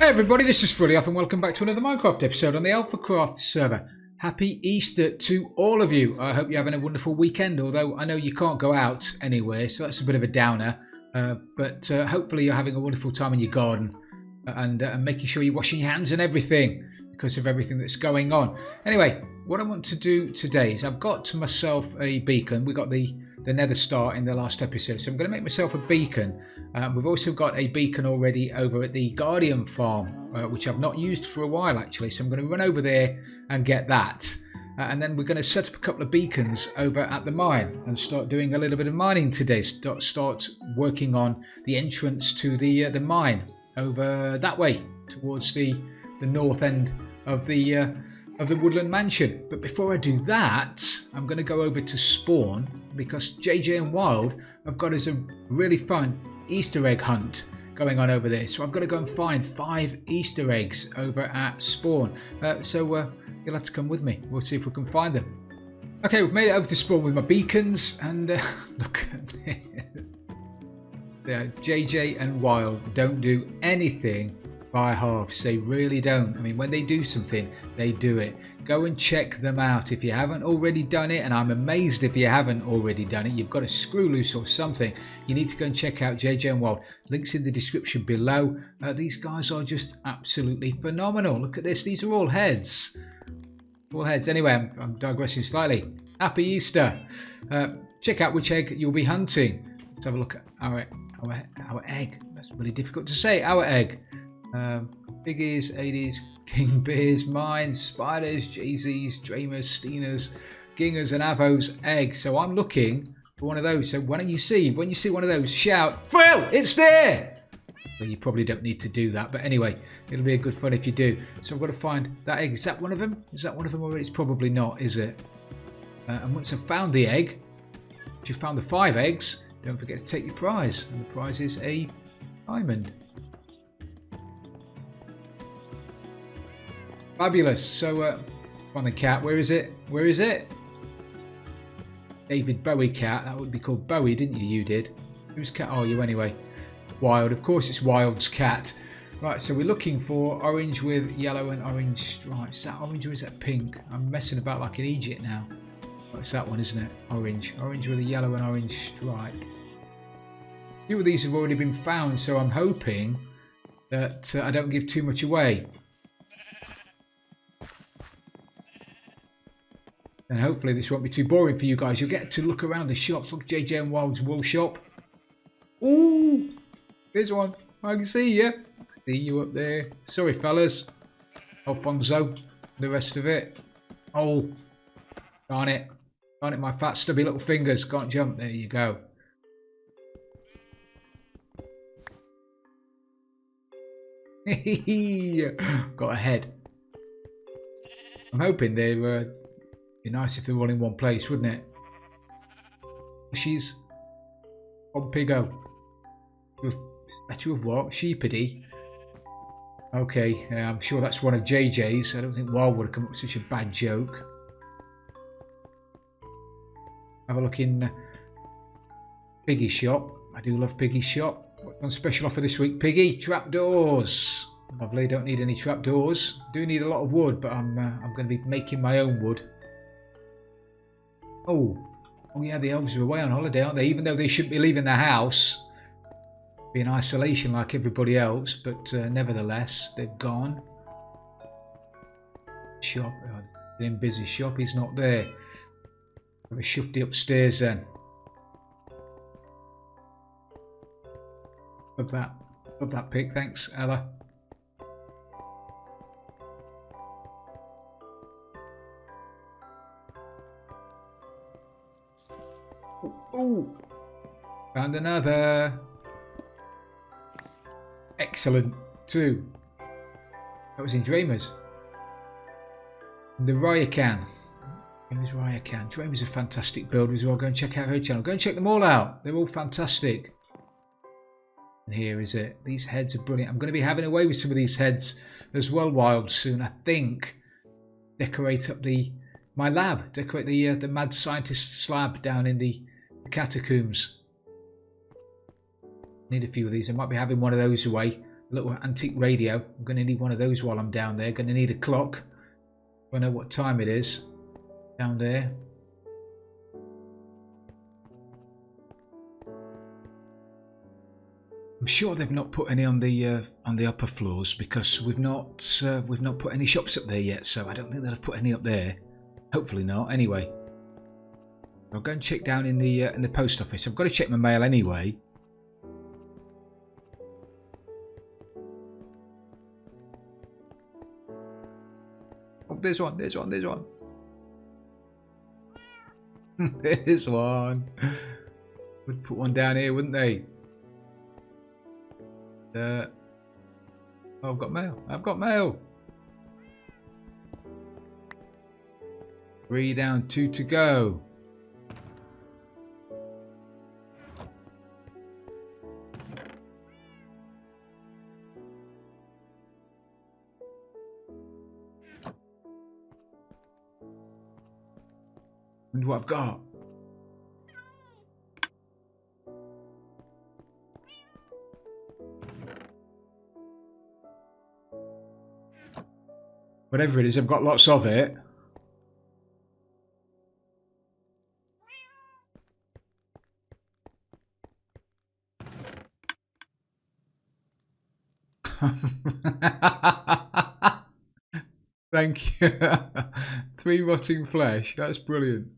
Hey everybody, this is Frilioth and welcome back to another Minecraft episode on the AlphaCraft server. Happy Easter to all of you. I hope you're having a wonderful weekend, although I know you can't go out anywhere, so that's a bit of a downer. But hopefully you're having a wonderful time in your garden and making sure you're washing your hands and everything because of everything that's going on. Anyway, what I want to do today is I've got myself a beacon. We got the nether star in the last episode, so I'm going to make myself a beacon. We've also got a beacon already over at the Guardian farm, which I've not used for a while actually, so I'm going to run over there and get that. And then we're going to set up a couple of beacons over at the mine and start doing a little bit of mining today. Start working on the entrance to the mine over that way towards the north end of the Woodland Mansion. But before I do that, I'm going to go over to spawn because JJ and Wild have got us a really fun Easter egg hunt going on over there. So I've got to go and find 5 Easter eggs over at spawn. So you'll have to come with me. We'll see if we can find them. Okay, we've made it over to spawn with my beacons and look at this. Yeah, JJ and Wild don't do anything by halves. They really don't. I mean, when they do something, they do it. Go and check them out if you haven't already done it, and I'm amazed if you haven't already done it. You've got a screw loose or something. You need to go and check out JJ and Wild. Links in the description below. These guys are just absolutely phenomenal. Look at this. These are all heads. All heads. Anyway, I'm digressing slightly. Happy Easter. Check out which egg you'll be hunting. Let's have a look at our egg. That's really difficult to say. Our egg. Biggies, 80s, king bears, mines, spiders, JZs, dreamers, steeners, gingers and avos egg. So I'm looking for one of those. So when you see one of those, shout, Frill, it's there! Well, you probably don't need to do that, but anyway, it'll be a good fun if you do. So I've got to find that egg. Is that one of them? Is that one of them already? It's probably not, is it? And once I've found the egg, once you've found the 5 eggs, don't forget to take your prize. And the prize is a diamond. Fabulous. So, on the cat, where is it? Where is it? David Bowie cat. That would be called Bowie, didn't you? You did. Whose cat are you anyway? Wild. Of course, it's Wild's cat. Right. So we're looking for orange with yellow and orange stripes. Is that orange or is that pink? I'm messing about like in Egypt now. Oh, it's that one, isn't it? Orange. Orange with a yellow and orange stripe. A few of these have already been found, so I'm hoping that I don't give too much away. And hopefully this won't be too boring for you guys. You'll get to look around the shops. Look, JJ and Wild's wool shop. Ooh, there's one. I can see you. See you up there. Sorry, fellas. Alfonso, the rest of it. Oh, darn it. Darn it, my fat stubby little fingers. Can't jump. There you go. Got a head. I'm hoping they were... Be nice if they're all in one place, wouldn't it? She's on Piggo. Statue of what? Sheepity. Okay, I'm sure that's one of JJ's. I don't think Wild would have come up with such a bad joke. Have a look in Piggy's shop. I do love Piggy's shop. What's on special offer this week, Piggy? Trapdoors. Lovely. Don't need any trapdoors. Do need a lot of wood, but I'm going to be making my own wood. Oh yeah, the elves are away on holiday, aren't they? Even though they shouldn't be leaving the house. Be in isolation like everybody else, but nevertheless, they've gone. Shop. In busy shop, he's not there. Have a shufty upstairs then. Love that pic, thanks Ella. Oh, found another. Excellent, 2. That was in Dreamers. And the Ryacan. Dreamers Ryacan. Dreamers are fantastic builder as well. Go and check out her channel. Go and check them all out. They're all fantastic. And here is it. These heads are brilliant. I'm going to be having away with some of these heads as well, Wild, soon. I think. Decorate up my lab. Decorate the mad scientist slab down in the catacombs. Need a few of these. I might be having one of those away little antique radio. I'm going to need one of those while I'm down there. Going to need a clock. I know what time it is down there. I'm sure they've not put any on the upper floors because we've not put any shops up there yet. So I don't think they'll have put any up there. Hopefully not. Anyway, I'll go and check down in the post office. I've got to check my mail anyway. Oh, there's one. There's one. There's one. There's one. Would put one down here, wouldn't they? Oh, I've got mail. I've got mail. 3 down, 2 to go. Wonder what I've got. Whatever it is, I've got lots of it. Thank you. 3 rotting flesh. That's brilliant.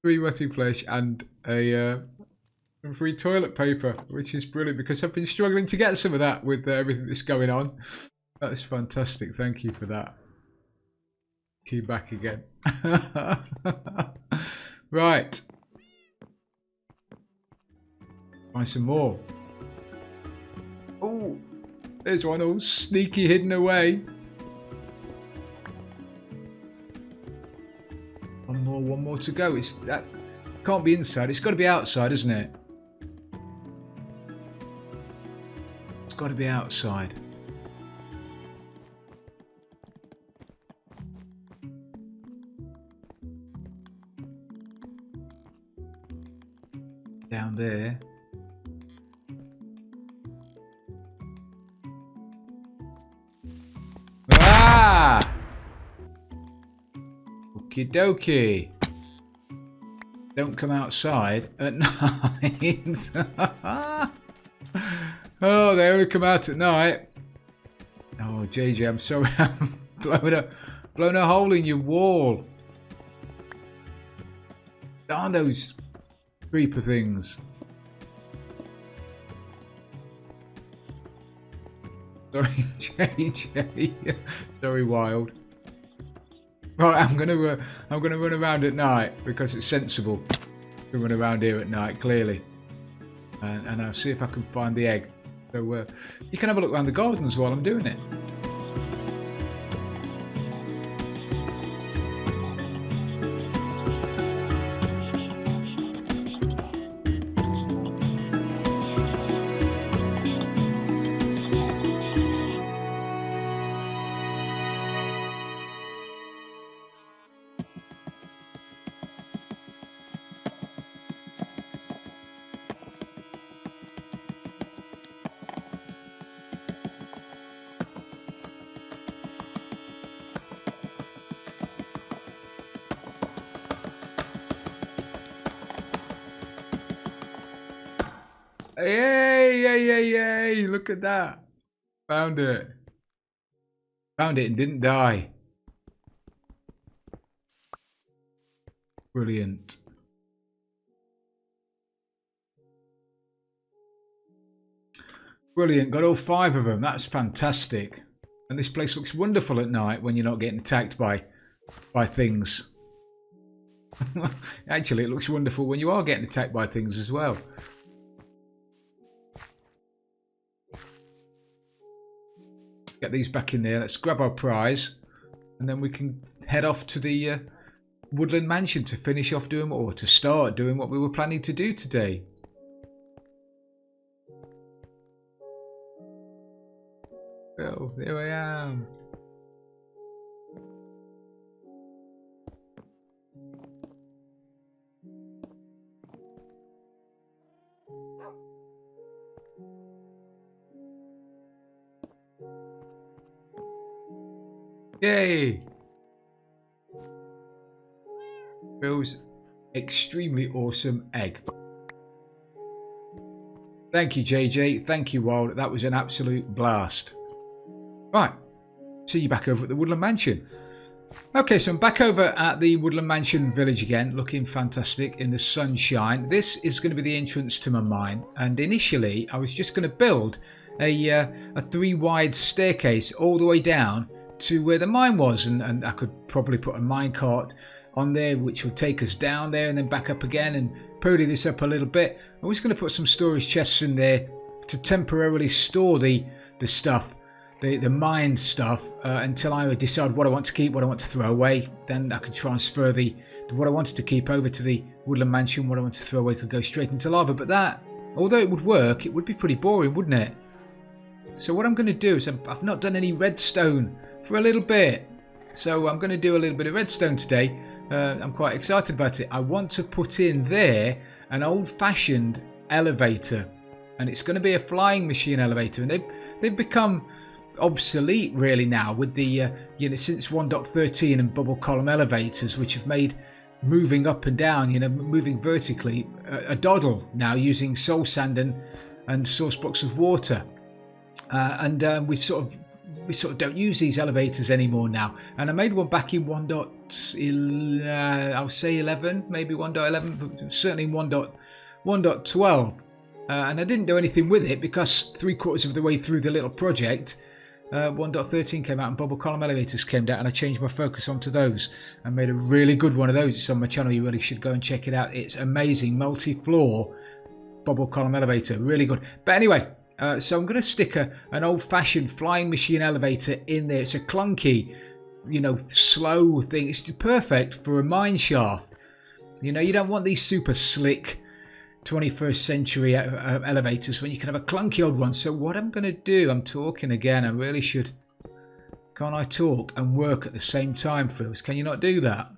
3 rotting flesh and some free toilet paper, which is brilliant because I've been struggling to get some of that with everything that's going on. That's fantastic. Thank you for that. Key back again. Right. Find some more. Oh, there's one all sneaky hidden away. One more to go. That can't be inside. It's got to be outside, isn't it? It's got to be outside. Down there. Ah! Okie dokie. Don't come outside at night. Oh, they only come out at night. Oh, JJ, I'm sorry. I've blown a hole in your wall. Darn those creeper things. Sorry, JJ. Sorry, Wild. Right, I'm gonna run around at night because it's sensible to run around here at night, clearly, and I'll see if I can find the egg. So you can have a look around the gardens while I'm doing it. Yay, yay, yay, yay. Look at that. Found it. Found it and didn't die. Brilliant. Brilliant. Got all 5 of them. That's fantastic. And this place looks wonderful at night when you're not getting attacked by things. Actually, it looks wonderful when you are getting attacked by things as well. Get these back in there. Let's grab our prize, and then we can head off to the Woodland Mansion to finish off doing, or to start doing what we were planning to do today. Well, there I am. Yay! Bill's extremely awesome egg. Thank you, JJ. Thank you, Wild. That was an absolute blast. Right. See you back over at the Woodland Mansion. Okay, so I'm back over at the Woodland Mansion village again, looking fantastic in the sunshine. This is going to be the entrance to my mine, and initially I was just going to build a 3-wide staircase all the way down to where the mine was, and I could probably put a minecart on there which would take us down there and then back up again and purdy this up a little bit. I was going to put some storage chests in there to temporarily store the stuff, the mined stuff, until I would decide what I want to keep, what I want to throw away. Then I could transfer what I wanted to keep over to the Woodland Mansion. What I wanted to throw away could go straight into lava. But that, although it would work, it would be pretty boring, wouldn't it? So what I'm going to do is I've not done any redstone for a little bit. So I'm going to do a little bit of redstone today. I'm quite excited about it. I want to put in there an old-fashioned elevator, and it's going to be a flying machine elevator, and they've become obsolete really now with the since 1.13 and bubble column elevators, which have made moving up and down, moving vertically, a doddle now, using soul sand and source blocks of water, and we sort of don't use these elevators anymore now. And I made one back in 1.11, I'll say 11, maybe 1.11, but certainly 1.12. And I didn't do anything with it because 3/4 of the way through the little project, 1.13 came out and bubble column elevators came out, and I changed my focus onto those and made a really good one of those. It's on my channel. You really should go and check it out. It's amazing. Multi-floor bubble column elevator. Really good. But anyway, so I'm going to stick an old-fashioned flying machine elevator in there. It's a clunky, slow thing. It's perfect for a mine shaft. You don't want these super slick 21st century elevators when you can have a clunky old one. So what I'm going to do, I'm talking again. I really should. Can't I talk and work at the same time, Frilioth? Can you not do that?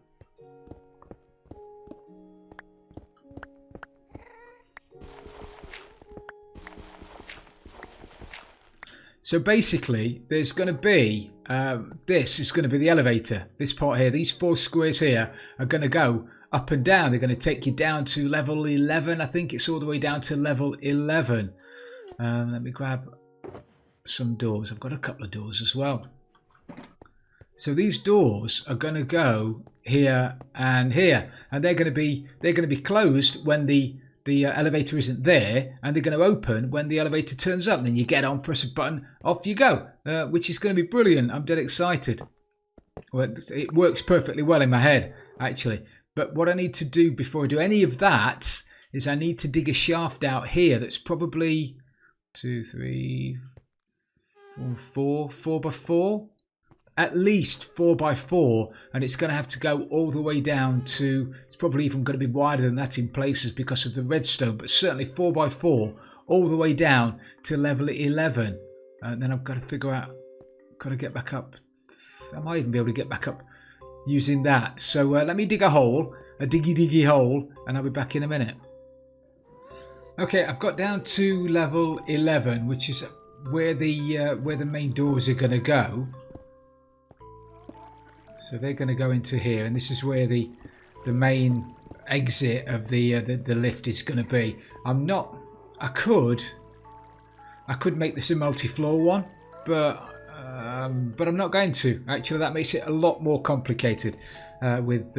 So basically, there's going to be, this is going to be the elevator. This part here, these 4 squares here are going to go up and down. They're going to take you down to level 11. I think it's all the way down to level 11. Let me grab some doors. I've got a couple of doors as well. So these doors are going to go here, and they're going to be closed when the elevator isn't there, and they're going to open when the elevator turns up. Then you get on, press a button, off you go, which is going to be brilliant. I'm dead excited. Well, it works perfectly well in my head, actually. But what I need to do before I do any of that is I need to dig a shaft out here that's probably 2, 3, 4 by 4. At least 4 by 4, and it's going to have to go all the way down to, it's probably even going to be wider than that in places because of the redstone, but certainly 4 by 4 all the way down to level 11. And then I've got to figure out, got to get back up. I might even be able to get back up using that. So let me dig a hole, a diggy hole, and I'll be back in a minute. Okay, I've got down to level 11, which is where the main doors are going to go. So they're going to go into here, and this is where the main exit of the lift is going to be. I could make this a multi-floor one, but I'm not going to. Actually, that makes it a lot more complicated with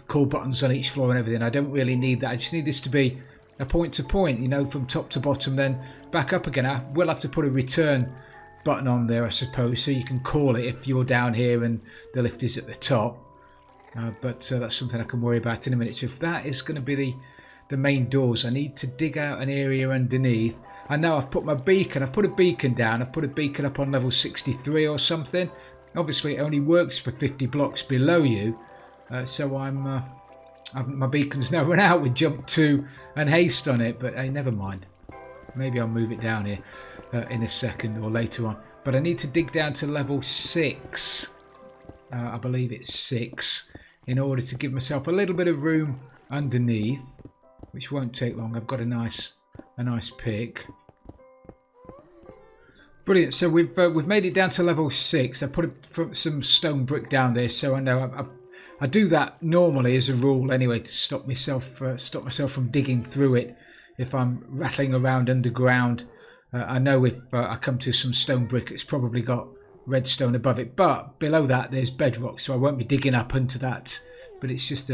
call buttons on each floor and everything. I don't really need that. I just need this to be a point to point, from top to bottom, then back up again. I will have to put a return button on there, I suppose, so you can call it if you're down here and the lift is at the top, but that's something I can worry about in a minute. So if that is going to be the main doors, I need to dig out an area underneath. I know I've put my beacon, I've put a beacon down, I've put a beacon up on level 63 or something. Obviously it only works for 50 blocks below you, so my beacon's now run out with jump 2 and haste on it, but hey, never mind. Maybe I'll move it down here in a second or later on. But I need to dig down to level 6. I believe it's 6, in order to give myself a little bit of room underneath, which won't take long. I've got a nice pick. Brilliant. So we've made it down to level 6. I put some stone brick down there, so I know I do that normally as a rule anyway to stop myself from digging through it if I'm rattling around underground. I know if I come to some stone brick, it's probably got redstone above it, but below that there's bedrock, so I won't be digging up into that. But it's just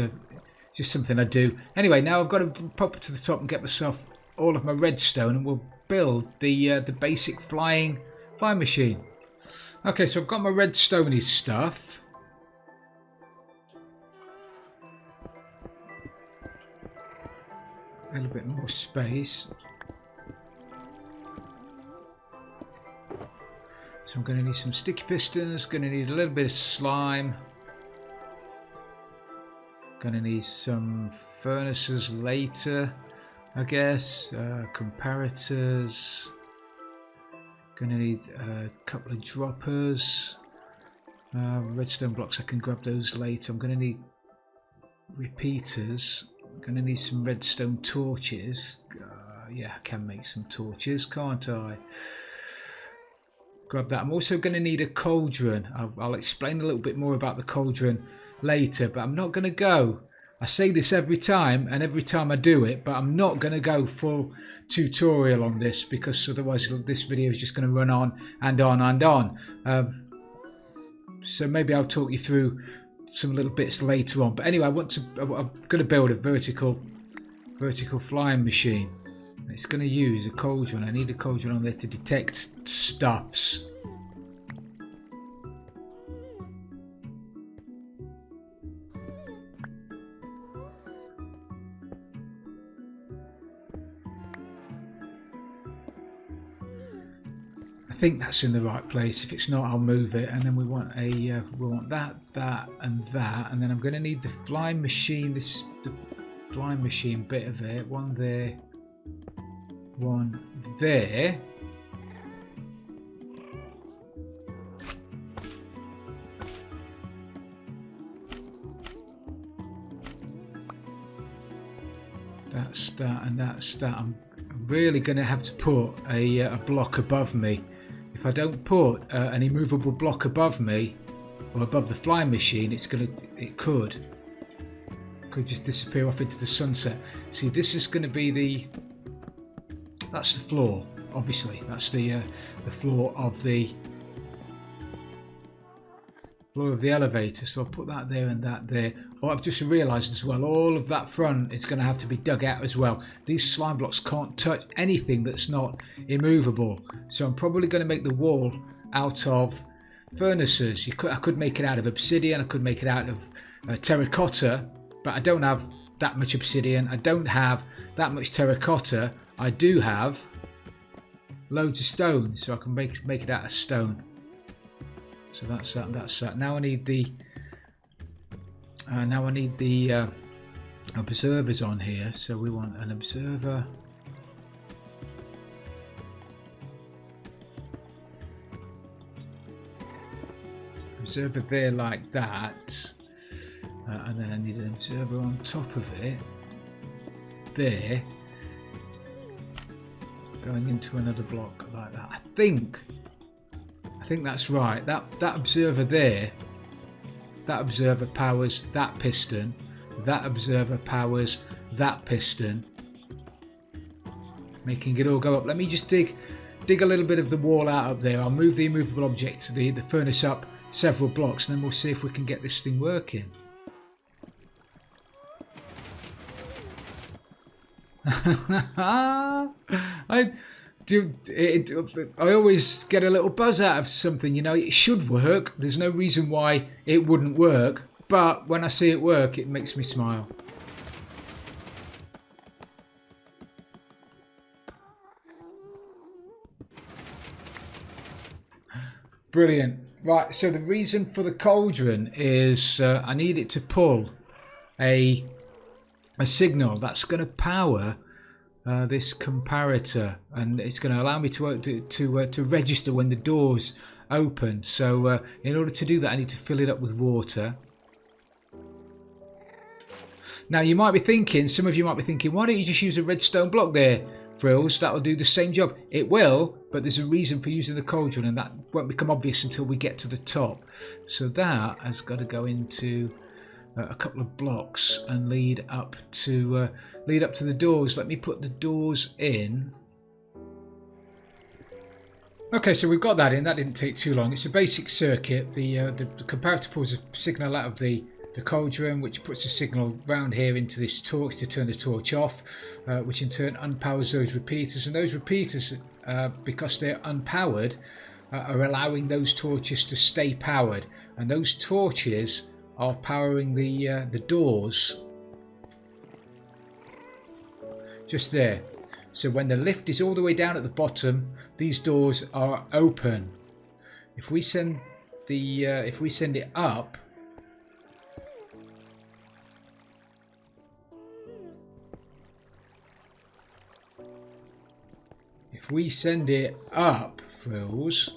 something I do anyway. Now I've got to pop up to the top and get myself all of my redstone, and we'll build the basic flying machine. Okay, so I've got my redstoney stuff. A little bit more space. So I'm going to need some sticky pistons, going to need a little bit of slime. Going to need some furnaces later, I guess. Comparators. Going to need a couple of droppers. Redstone blocks, I can grab those later. I'm going to need repeaters. I'm going to need some redstone torches. Yeah, I can make some torches, can't I? Grab that. I'm also going to need a cauldron. I'll explain a little bit more about the cauldron later, but I'm not going to go. I say this every time, and every time I do it, but I'm not going to go full tutorial on this, because otherwise this video is just going to run on and on and on. So maybe I'll talk you through some little bits later on. But anyway, I'm going to build a vertical flying machine. It's going to use a cauldron. I need a cauldron on there to detect stuffs. I think that's in the right place. If it's not, I'll move it. And then we want that, and that. And then I'm going to need the flying machine. The flying machine bit of it. One there. One there. That's that, and that's that. I'm really going to have to put a block above me. If I don't put an immovable block above me or above the flying machine, it could just disappear off into the sunset. See, this is going to be that's the floor, obviously. That's the floor of the elevator. So I'll put that there and that there. Oh, I've just realised as well, all of that front is going to have to be dug out as well. These slime blocks can't touch anything that's not immovable. So I'm probably going to make the wall out of furnaces. I could make it out of obsidian. I could make it out of terracotta, but I don't have that much obsidian. I don't have that much terracotta. I do have loads of stone, so I can make it out of stone. So that's that. That's that. Now I need the observers on here. So we want an observer. Observer there like that, and then I need an observer on top of it. There. Going into another block like that. I think that's right. That observer there, that observer powers that piston. That observer powers that piston, making it all go up. Let me just dig a little bit of the wall out up there. I'll move the immovable object, the furnace up several blocks, and then we'll see if we can get this thing working. I always get a little buzz out of something, you know. It should work. There's no reason why it wouldn't work, but when I see it work, it makes me smile. Brilliant. Right, so the reason for the cauldron is I need it to pull a signal that's going to power this comparator, and it's going to allow me to register when the doors open. So in order to do that, I need to fill it up with water. Now you might be thinking, some of you might be thinking, why don't you just use a redstone block there? Frills, that will do the same job. It will, but there's a reason for using the cauldron, and that won't become obvious until we get to the top. So that has got to go into a couple of blocks and lead up to the doors. Let me put the doors in. Okay, so we've got that in. That didn't take too long. It's a basic circuit. The comparator pulls a signal out of the cauldron, which puts a signal round here into this torch to turn the torch off, which in turn unpowers those repeaters. And those repeaters, because they're unpowered, are allowing those torches to stay powered. And those torches are powering the doors just there. So when the lift is all the way down at the bottom, these doors are open. If we send it up, Frills,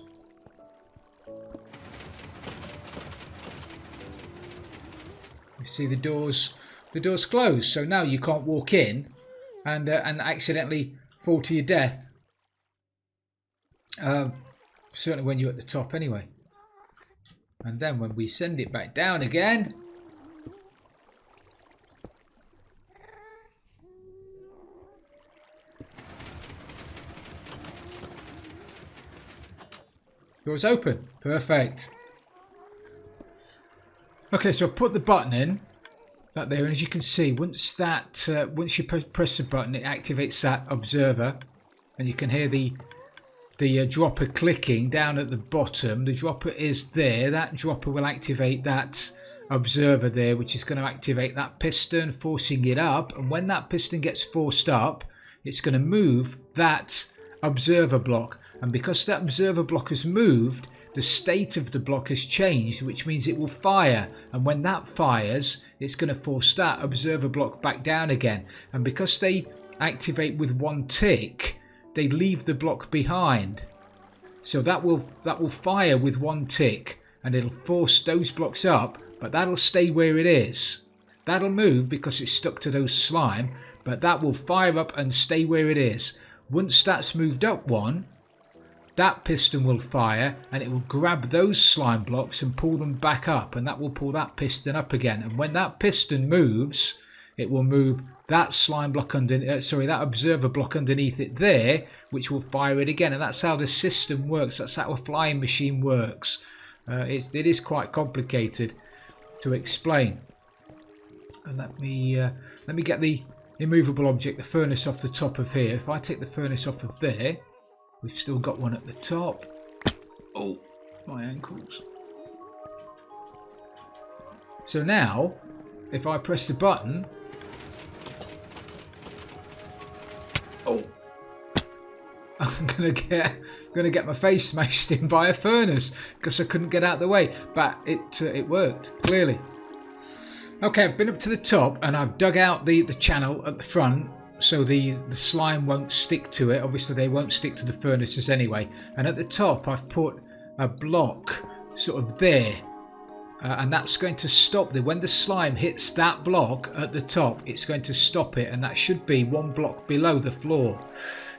you see the doors close. So now you can't walk in and accidentally fall to your death. Certainly when you're at the top anyway. And then when we send it back down again, doors open. Perfect. Okay, so I've put the button in that there, and as you can see, once you press the button, it activates that observer, and you can hear the dropper clicking down at the bottom. The dropper is there. That dropper will activate that observer there, which is going to activate that piston, forcing it up. And when that piston gets forced up, it's going to move that observer block. And because that observer block has moved, the state of the block has changed, which means it will fire. And when that fires, it's going to force that observer block back down again. And because they activate with one tick, they leave the block behind. So that will fire with one tick, and it'll force those blocks up, but that'll stay where it is. That'll move because it's stuck to those slime, but that will fire up and stay where it is. Once that's moved up one, that piston will fire, and it will grab those slime blocks and pull them back up, and that will pull that piston up again. And when that piston moves, it will move that slime block that observer block underneath it there, which will fire it again. And that's how the system works. That's how a flying machine works. It is quite complicated to explain. And let me get the immovable object, the furnace, off the top of here. If I take the furnace off of there, we've still got one at the top. Oh, my ankles. So now, if I press the button, oh, I'm gonna get my face smashed in by a furnace because I couldn't get out of the way. But it worked clearly. Okay, I've been up to the top and I've dug out the channel at the front, so the slime won't stick to it. Obviously they won't stick to the furnaces anyway. And at the top I've put a block sort of there, and that's going to stop when the slime hits that block at the top, it's going to stop it, and that should be one block below the floor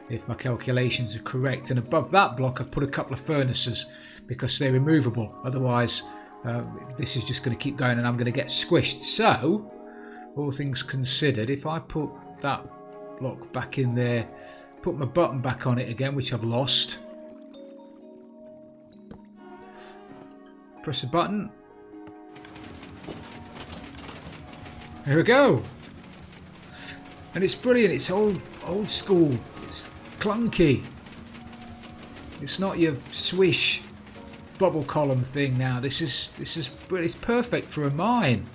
if my calculations are correct. And above that block I've put a couple of furnaces because they're immovable, otherwise this is just going to keep going and I'm going to get squished. So all things considered, if I put that block back in there, put my button back on it again, which I've lost, press the button, there we go, and it's brilliant. It's old school, it's clunky, it's not your swish bubble column thing now. This is it's perfect for a mine.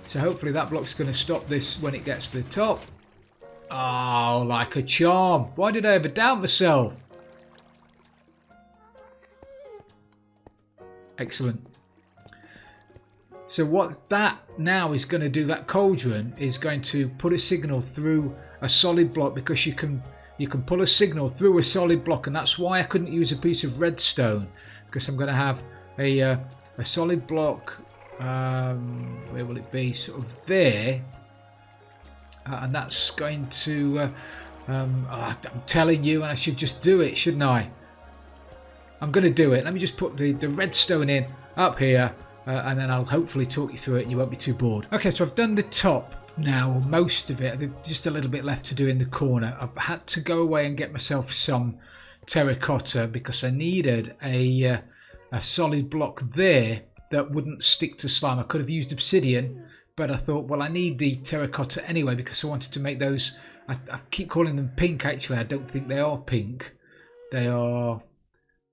So hopefully that block's going to stop this when it gets to the top. Oh, like a charm. Why did I ever doubt myself? Excellent. So what that now is going to do, that cauldron is going to put a signal through a solid block, because you can pull a signal through a solid block, and that's why I couldn't use a piece of redstone, because I'm going to have a solid block Where will it be? Sort of there. And that's going to... I'm telling you, and I should just do it, shouldn't I? I'm going to do it. Let me just put the redstone in up here, and then I'll hopefully talk you through it and you won't be too bored. Okay, so I've done the top now, or most of it. There's just a little bit left to do in the corner. I've had to go away and get myself some terracotta because I needed a solid block there that wouldn't stick to slime. I could have used obsidian, but I thought, well, I need the terracotta anyway because I wanted to make those... I keep calling them pink, actually. I don't think they are pink. They are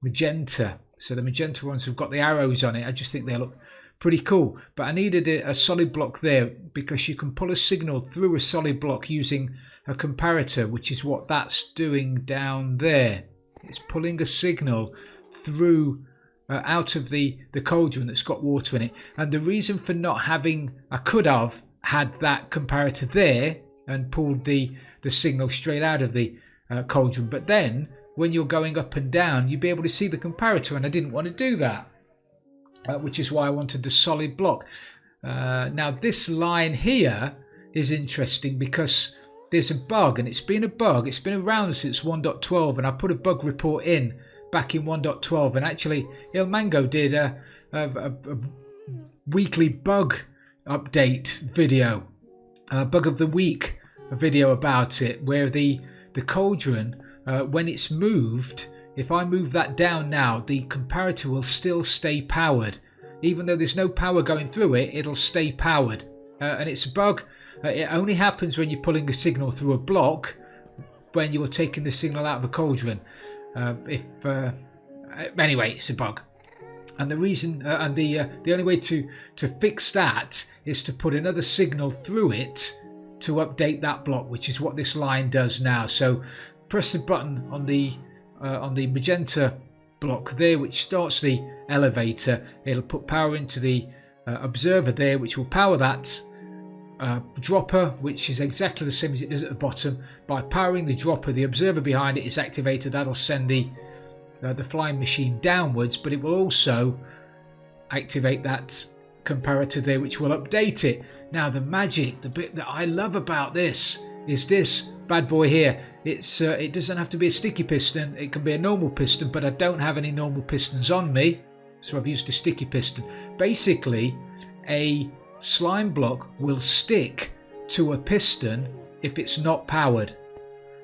magenta. So the magenta ones have got the arrows on it. I just think they look pretty cool. But I needed a solid block there because you can pull a signal through a solid block using a comparator, which is what that's doing down there. It's pulling a signal through out of the cauldron that's got water in it. And the reason for not having... I could have had that comparator there and pulled the signal straight out of the cauldron, but then when you're going up and down you'd be able to see the comparator, and I didn't want to do that, which is why I wanted the solid block. Now this line here is interesting because there's a bug, and it's been around since 1.12, and I put a bug report in back in 1.12, and actually Ilmango did a weekly bug update video, bug of the week, a video about it, where the cauldron, when it's moved, if I move that down now, the comparator will still stay powered. Even though there's no power going through it, it'll stay powered. And it's a bug. It only happens when you're pulling a signal through a block, when you're taking the signal out of a cauldron. Anyway, it's a bug. And the reason, and the only way to fix that is to put another signal through it to update that block, which is what this line does now. So press the button on the magenta block there, which starts the elevator. It'll put power into the observer there, which will power that dropper, which is exactly the same as it does at the bottom. By powering the dropper, the observer behind it is activated. That'll send the flying machine downwards, but it will also activate that comparator there, which will update it. Now the magic, the bit that I love about this, is this bad boy here. It doesn't have to be a sticky piston, it can be a normal piston, but I don't have any normal pistons on me, so I've used a sticky piston. Basically, a slime block will stick to a piston if it's not powered.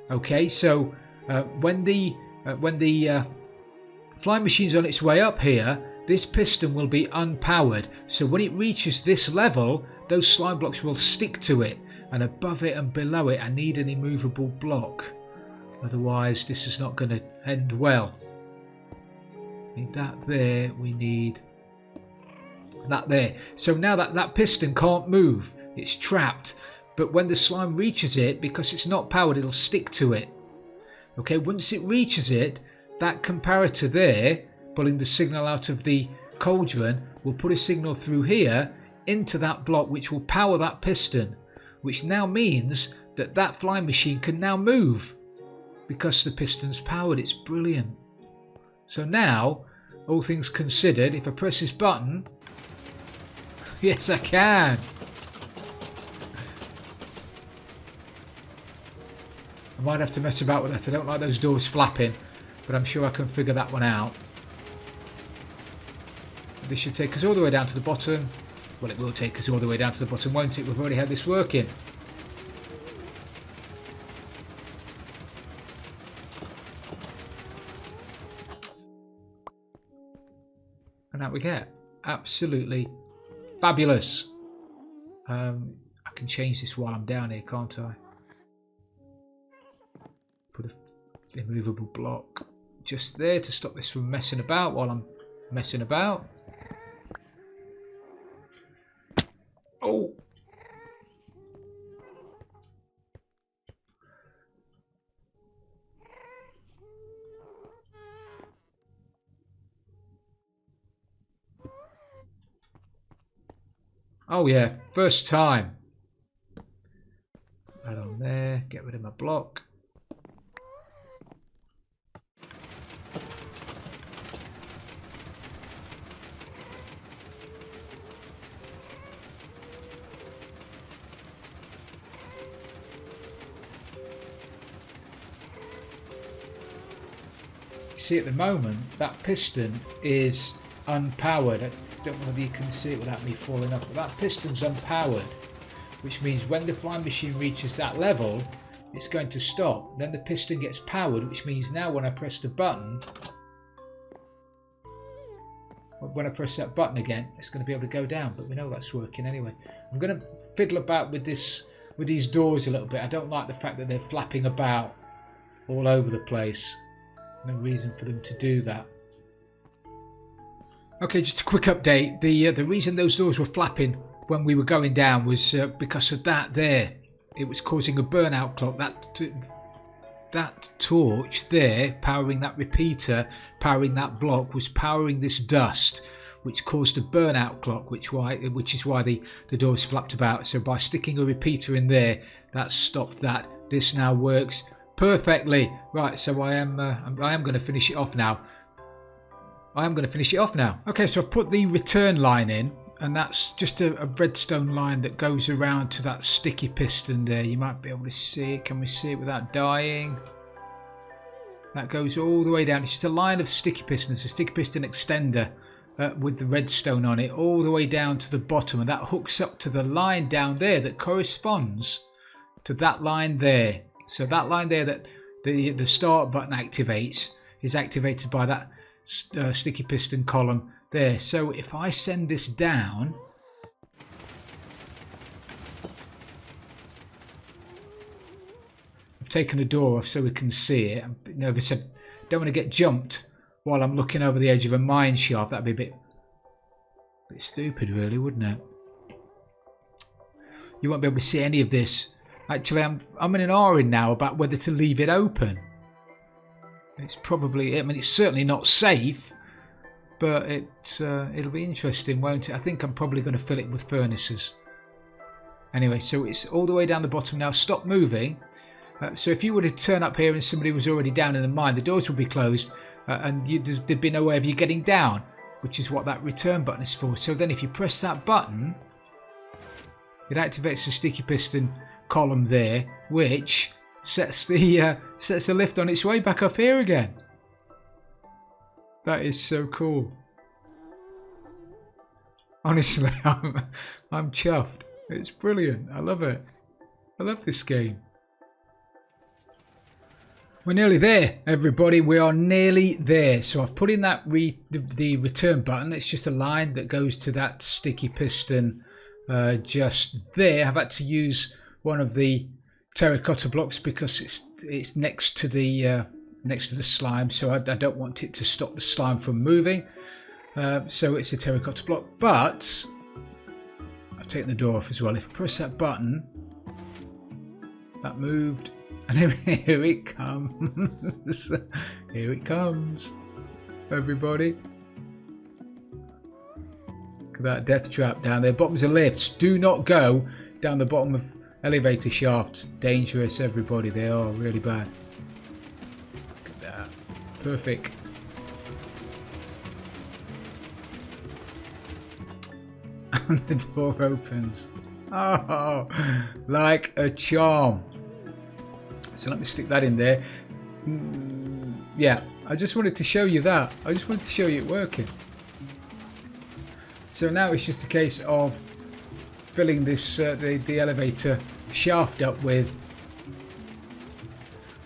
Okay, so when the flying machine's on its way up here, this piston will be unpowered. So when it reaches this level, those slime blocks will stick to it. And above it and below it, I need an immovable block. Otherwise, this is not going to end well. Need that there. We need that there. So now that piston can't move. It's trapped. But when the slime reaches it, because it's not powered, it'll stick to it. Okay, once it reaches it, that comparator there, pulling the signal out of the cauldron, will put a signal through here into that block, which will power that piston, which now means that that flying machine can now move because the piston's powered. It's brilliant. So now, all things considered, if I press this button, yes I can. I might have to mess about with that. I don't like those doors flapping, but I'm sure I can figure that one out. This should take us all the way down to the bottom. Well, it will take us all the way down to the bottom, won't it? We've already had this working. And out we get. Absolutely fabulous. I can change this while I'm down here, can't I? Put an immovable block just there to stop this from messing about while I'm messing about. Oh! Oh yeah, first time. Right on there, get rid of my block. see at the moment that piston is unpowered. I don't know whether you can see it without me falling off, but that piston's unpowered, which means when the flying machine reaches that level, it's going to stop. Then the piston gets powered, which means now when I press the button, when I press that button again, it's going to be able to go down, but we know that's working anyway. I'm going to fiddle about with these doors a little bit. I don't like the fact that they're flapping about all over the place. No reason for them to do that. Okay, just a quick update. The reason those doors were flapping when we were going down was because of that there. It was causing a burnout clock. That torch there, powering that repeater, powering that block, was powering this dust, which caused a burnout clock, which is why the doors flapped about. So by sticking a repeater in there, that stopped that. This now works perfectly. Right, so I am going to finish it off now. Okay, so I've put the return line in, and that's just a redstone line that goes around to that sticky piston there. You might be able to see it. Can we see it without dying? That goes all the way down. It's just a line of sticky pistons, a sticky piston extender with the redstone on it, all the way down to the bottom, and that hooks up to the line down there that corresponds to that line there. So that line there that the start button activates is activated by that sticky piston column there. So if I send this down, I've taken the door off so we can see it. I'm a bit nervous. I don't want to get jumped while I'm looking over the edge of a mine shaft. That'd be a bit stupid, really, wouldn't it? You won't be able to see any of this. Actually, I'm in an R-ing now about whether to leave it open. It's probably, I mean, it's certainly not safe, but it'll be interesting, won't it? I think I'm probably going to fill it with furnaces. Anyway, so it's all the way down the bottom now. Stop moving. So if you were to turn up here and somebody was already down in the mine, the doors would be closed and there'd be no way of you getting down, which is what that return button is for. So then if you press that button, it activates the sticky piston column there, which sets the lift on its way back up here again. That is so cool. Honestly, I'm chuffed. It's brilliant. I love it. I love this game. We're nearly there, everybody. We are nearly there. So I've put in that the return button. It's just a line that goes to that sticky piston just there. I've had to use one of the terracotta blocks because it's next to the slime, so I don't want it to stop the slime from moving. So it's a terracotta block, but I've taken the door off as well. If I press that button, that moved, and here it comes. Here it comes, everybody. Look at that death trap down there. Bottoms of lifts. Do not go down the bottom of elevator shafts. Dangerous, everybody. They are really bad. Look at that. Perfect. And the door opens. Oh, like a charm. So let me stick that in there. Yeah, I just wanted to show you that. I just wanted to show you it working. So now it's just a case of filling this the elevator shaft up with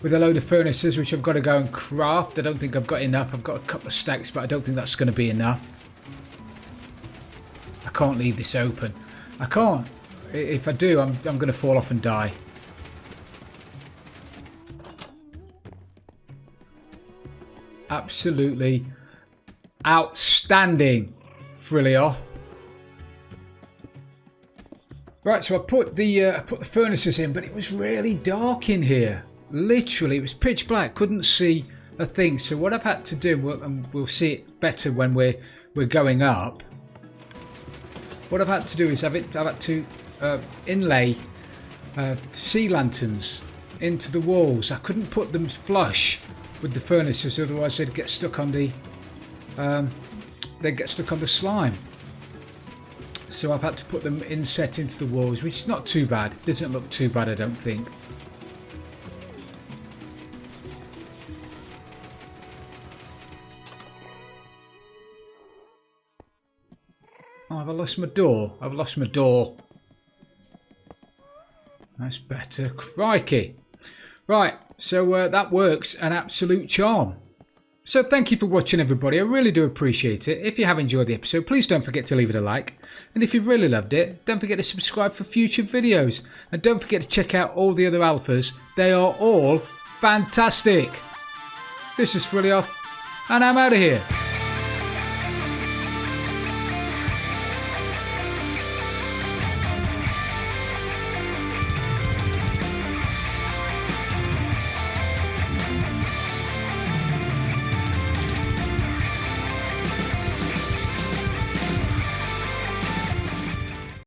a load of furnaces, which I've got to go and craft. I don't think I've got enough. I've got a couple of stacks, but I don't think that's going to be enough. I can't leave this open. I can't. If I do, I'm going to fall off and die. Absolutely outstanding, Frilioth. Right, so I put the furnaces in, but it was really dark in here. Literally, it was pitch black. Couldn't see a thing. So what I've had to do, and we'll see it better when we're going up. What I've had to do is I've had to inlay sea lanterns into the walls. I couldn't put them flush with the furnaces, otherwise they'd get stuck on the slime. So I've had to put them inset into the walls, which is not too bad. It doesn't look too bad, I don't think. lost my door? I've lost my door. That's better. Crikey. Right, so that works an absolute charm. So thank you for watching, everybody. I really do appreciate it. If you have enjoyed the episode, please don't forget to leave it a like. And if you've really loved it, don't forget to subscribe for future videos. And don't forget to check out all the other alphas. They are all fantastic. This is Frilioth, and I'm out of here.